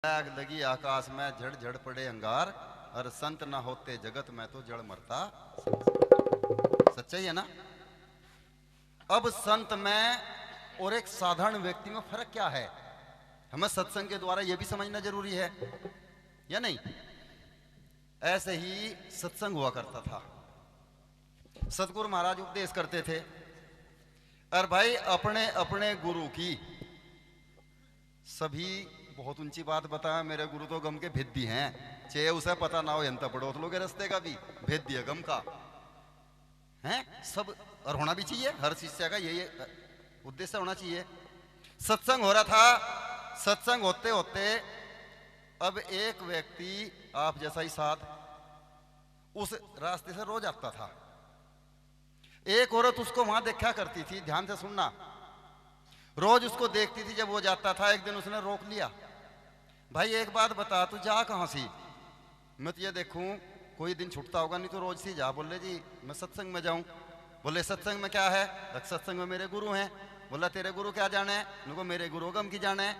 आग लगी आकाश में झड़ झड़ पड़े अंगार, और संत ना होते जगत में तो जड़ मरता। सच्चाई है ना। अब संत में और एक साधारण व्यक्ति में फर्क क्या है, हमें सत्संग के द्वारा यह भी समझना जरूरी है या नहीं। ऐसे ही सत्संग हुआ करता था, सतगुरु महाराज उपदेश करते थे, और भाई अपने अपने गुरु की सभी बहुत ऊंची बात बताया, मेरे गुरु तो गम के भेदी हैं, चाहे उसे पता ना हो यंत्र पड़ो तो लोग रस्ते का भी भेद दिया गम का है सब। और होना भी चाहिए, हर शिष्य का यही उद्देश्य होना चाहिए। सत्संग हो रहा था, सत्संग होते होते अब एक व्यक्ति आप जैसा ही साथ उस रास्ते से रोज आता था। एक औरत उसको वहां देखा करती थी, ध्यान से सुनना, रोज उसको देखती थी जब वो जाता था। एक दिन उसने रोक लिया, भाई एक बात बता, तू जा कहां सी? मैं तो ये देखूं कोई दिन छूटता होगा, नहीं तो रोज सी जा। बोले जी मैं सत्संग में जाऊं। बोले सत्संग में क्या है? सत्संग में मेरे गुरु हैं। बोला तेरे गुरु क्या जाने? नुको मेरे गुरु गम की जाने।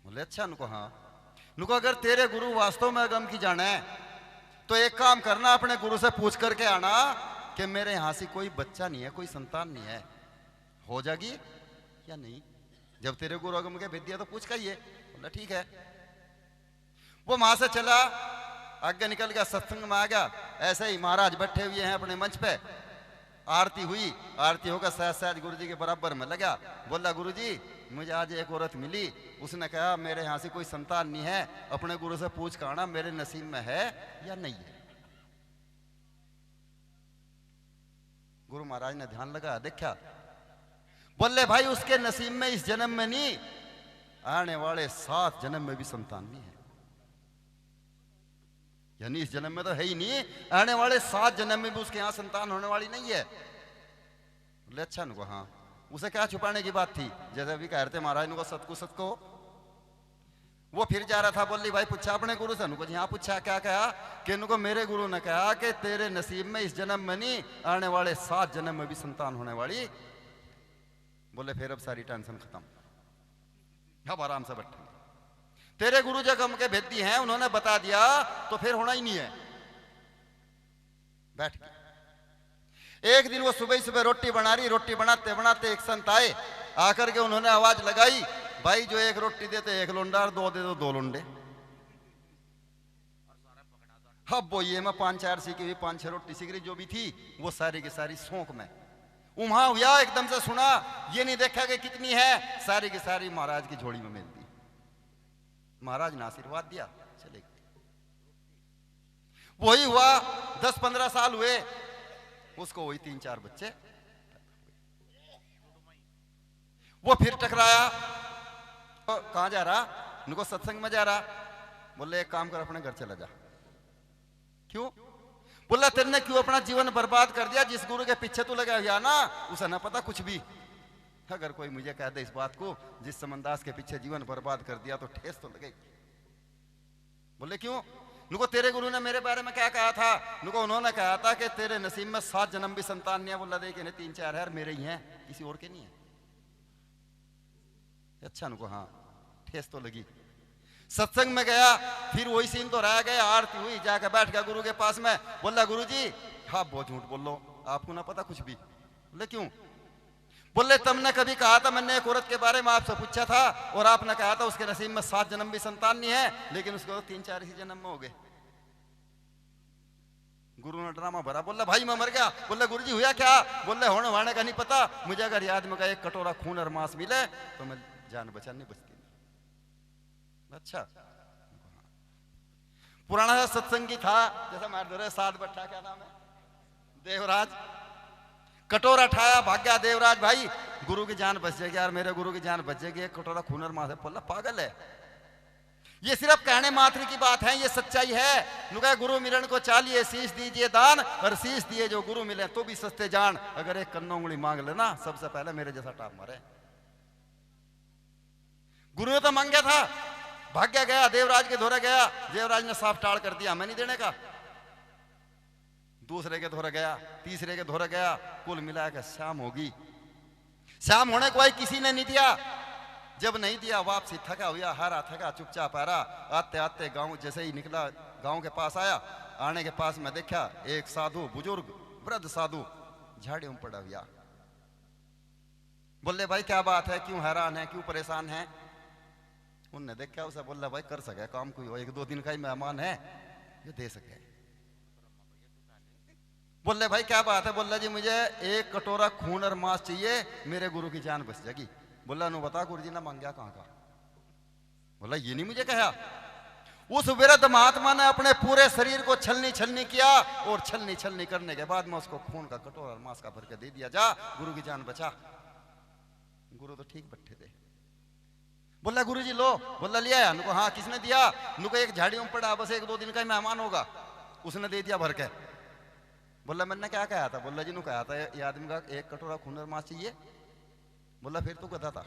बोले अच्छा। नुको हाँ। नुको अगर तेरे गुरु वास्तव में गम की जाने तो एक काम करना, अपने गुरु से पूछ करके आना कि मेरे यहां से कोई बच्चा नहीं है, कोई संतान नहीं है, हो जाएगी या नहीं? जब तेरे गुरु गम के भेज दिया तो पूछ कहिए। बोला ठीक है। वो वहां से चला, आगे निकल गया, सत्संग में आ गया। ऐसे ही महाराज बैठे हुए हैं अपने मंच पे, आरती हुई, आरती होकर सहज सहज गुरु जी के बराबर में लगा। बोला गुरु जी मुझे आज एक औरत मिली, उसने कहा मेरे यहां से कोई संतान नहीं है, अपने गुरु से पूछ कर आना मेरे नसीब में है या नहीं है। गुरु महाराज ने ध्यान लगा, देखा, बोले भाई उसके नसीब में इस जन्म में नहीं, आने वाले 7 जन्म में भी संतान नहीं है। यानी इस जन्म में तो है ही नहीं, आने वाले 7 जन्म में भी उसके यहां संतान होने वाली नहीं है। बोले अच्छा। नुको हाँ। उसे क्या छुपाने की बात थी, जैसे अभी कह रहे थे महाराज नुको सतको सतको। वो फिर जा रहा था, बोली भाई पूछा अपने गुरु से? नुको जी हाँ पूछा। क्या कहा? कि नुको मेरे गुरु ने कहा कि तेरे नसीब में इस जन्म में नहीं, आने वाले 7 जन्म में भी संतान होने वाली। बोले फिर अब सारी टेंशन खत्म, अब आराम से बैठे। तेरे गुरु जो गम के भेदी हैं उन्होंने बता दिया तो फिर होना ही नहीं है। बैठ के एक दिन वो सुबह सुबह रोटी बना रही, रोटी बनाते बनाते एक संत आए, आकर के उन्होंने आवाज लगाई, भाई जो एक रोटी देते एक लोंडा और 2 दे दो 2 लोंडे। अब वो ये मैं 5-4 सीखी हुई, 5-6 रोटी सीख रही जो भी थी, वो सारी की सारी सौंक में उम्हा हुआ। एकदम से सुना, ये नहीं देखा कि कितनी है, सारी की सारी महाराज की झोली में मिल दी। महाराज ने आशीर्वाद दिया, चले गए। वही हुआ, 10-15 साल हुए, उसको वही 3-4 बच्चे। वो फिर टकराया, तो कहां जा रहा? उनको सत्संग में जा रहा। बोले एक काम कर, अपने घर चला जा। क्यों? बोला तेरे क्यों अपना जीवन बर्बाद कर दिया? जिस गुरु के पीछे तू लगा हुआ ना, उसे ना पता कुछ भी। अगर कोई मुझे कह दे इस बात को, जिस समनदास के पीछे जीवन बर्बाद कर दिया, तो ठेस तो लगेगी। बोले क्यों? नुको तेरे गुरु ने मेरे बारे में क्या कहा था? नुको उन्होंने कहा था कि तेरे नसीब में 7 जन्म भी संतान नहीं है। बोला देखे 3-4 है, मेरे ही हैं, किसी और के नहीं है। अच्छा। नुको हाँ, ठेस तो लगी। सत्संग में गया, फिर वही सीन तो रह गया। आरती हुई, जाकर बैठ गया गुरु के पास में। बोला गुरु जी हाँ बहुत झूठ बोल लो, आपको ना पता कुछ भी। बोले क्यों? बोले तुमने कभी कहा था, मैंने एक औरत के बारे में आपसे पूछा था और आपने कहा था उसके नसीब में 7 जन्म भी संतान नहीं है, लेकिन उसको 3-4 ही जन्म में हो गए। गुरु ने ड्रामा भरा। बोला भाई मैं मर गया। बोले गुरु जी हुआ क्या? बोले होने वाने का नहीं पता, मुझे अगर याद में एक कटोरा खून और मांस मिले तो मैं जान बचा नहीं बचती। अच्छा। पुराना सत्संगी था, जैसा मार साध बट्टा, क्या नाम है, देवराज। कटोरा उठाया, भाग गया देवराज। भाई गुरु की जान बच जाएगी यार, मेरे गुरु की जान बच जाएगी, एक कटोरा खून और मांस है। बोला पागल है, ये सिर्फ कहने मात्र की बात है, ये सच्चाई है। नुका गुरु मिलन को चालिए शीश दीजिए दान, और शीश दिए जो गुरु मिले तो भी सस्ते जान। अगर एक कन्नो उंगली मांग लेना, सबसे पहले मेरे जैसा टाप मारे। गुरु ने तो मांगा था, भाग्य गया, देवराज के धोरे गया, देवराज ने साफ टाड़ कर दिया, मैं नहीं देने का। दूसरे के धोरे गया, तीसरे के धोरे गया, कुल मिला के शाम होगी। शाम होने को भाई किसी ने नहीं दिया। जब नहीं दिया वापसी थका हुआ हारा थका चुपचाप आ रहा। आते आते गांव जैसे ही निकला, गांव के पास आया, आने के पास मैं देखा एक साधु बुजुर्ग वृद्ध साधु झाड़ियों में पड़ा हुआ। बोले भाई क्या बात है, क्यों हैरान है, क्यों परेशान है? उनने देखा उसे, बोला भाई कर सके काम कोई हो, 1-2 दिन का ही मेहमान है, ये दे सके। बोले भाई क्या बात है? बोला जी मुझे 1 कटोरा खून और मांस चाहिए, मेरे गुरु की जान बच जाएगी। बोला नु बता गुरु जी ने मांगा कहां का? बोला ये नहीं मुझे कहा। उस वृद्ध महात्मा ने अपने पूरे शरीर को छलनी छलनी किया और छलनी छलनी करने के बाद में उसको खून का कटोरा और मांस का भर के दे दिया, जा गुरु की जान बचा। गुरु तो ठीक बैठे थे। बोला गुरु जी लो। बोला लिया है? नुको हाँ। किसने दिया? नुको एक झाड़ियों में पड़ा, बस 1-2 दिन का ही मेहमान होगा, उसने दे दिया भर के। बोला मैंने क्या कहा था? बोला जी नु कहा था ये आदमी का 1 कटोरा खून और मांस चाहिए। बोला फिर तू गधा था,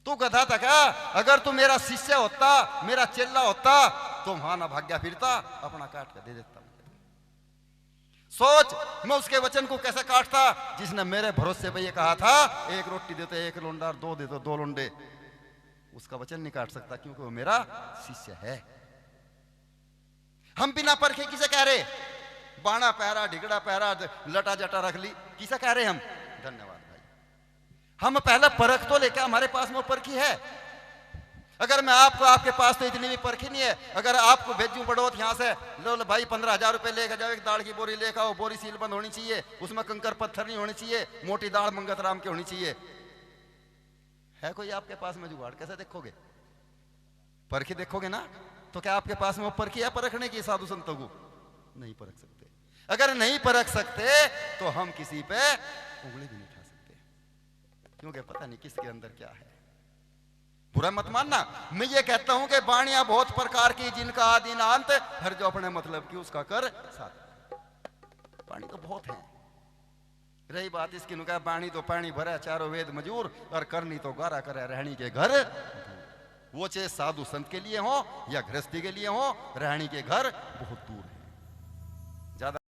तू गधा था क्या? अगर तू मेरा शिष्य होता, मेरा चेला होता तो वहां ना भाग्या फिरता, अपना काट कर दे देता। सोच मैं उसके वचन को कैसे काटता जिसने मेरे भरोसे पे ये कहा था 1 रोटी देते 1 लोंडा, 2 देते 2 लोंडे। उसका वचन नहीं काट सकता क्योंकि वो मेरा शिष्य है। हम बिना परखे किसे कह रहे? बाणा पहरा, ढिगड़ा पहरा, लटा जटा रख ली, किसे कह रहे हम? धन्यवाद भाई। हम पहले परख तो लेके, हमारे पास में परखी है। अगर मैं आपको, आपके पास तो इतनी भी परखी नहीं है, अगर आपको भेजूं पड़ोत यहां से, लो भाई 15,000 रुपए लेकर जाओ, एक दाल की बोरी लेकर आओ, बोरी सील बंद होनी चाहिए, उसमें कंकर पत्थर नहीं होनी चाहिए, मोटी दाल मंगत राम की होनी चाहिए। है कोई आपके पास में जुगाड़? कैसे देखोगे? परखी देखोगे ना? तो क्या आपके पास में वो परखी है परखने की साधु संतों को? नहीं परख सकते। अगर नहीं परख सकते तो हम किसी पे उंगली भी नहीं उठा सकते, क्योंकि पता नहीं किसके अंदर क्या है। बुरा मत मानना, मैं ये कहता हूं कि बाणियां बहुत प्रकार की, जिनका आदि ना अंत, हर जो अपने मतलब की उसका कर साथ। पानी तो बहुत है। रही बात इसकी, नुका बाणी तो पानी भरा, चारों वेद मजूर, और करनी तो गारा करे रहनी के घर। वो चाहे साधु संत के लिए हो या गृहस्थी के लिए हो, रहनी के घर बहुत दूर है।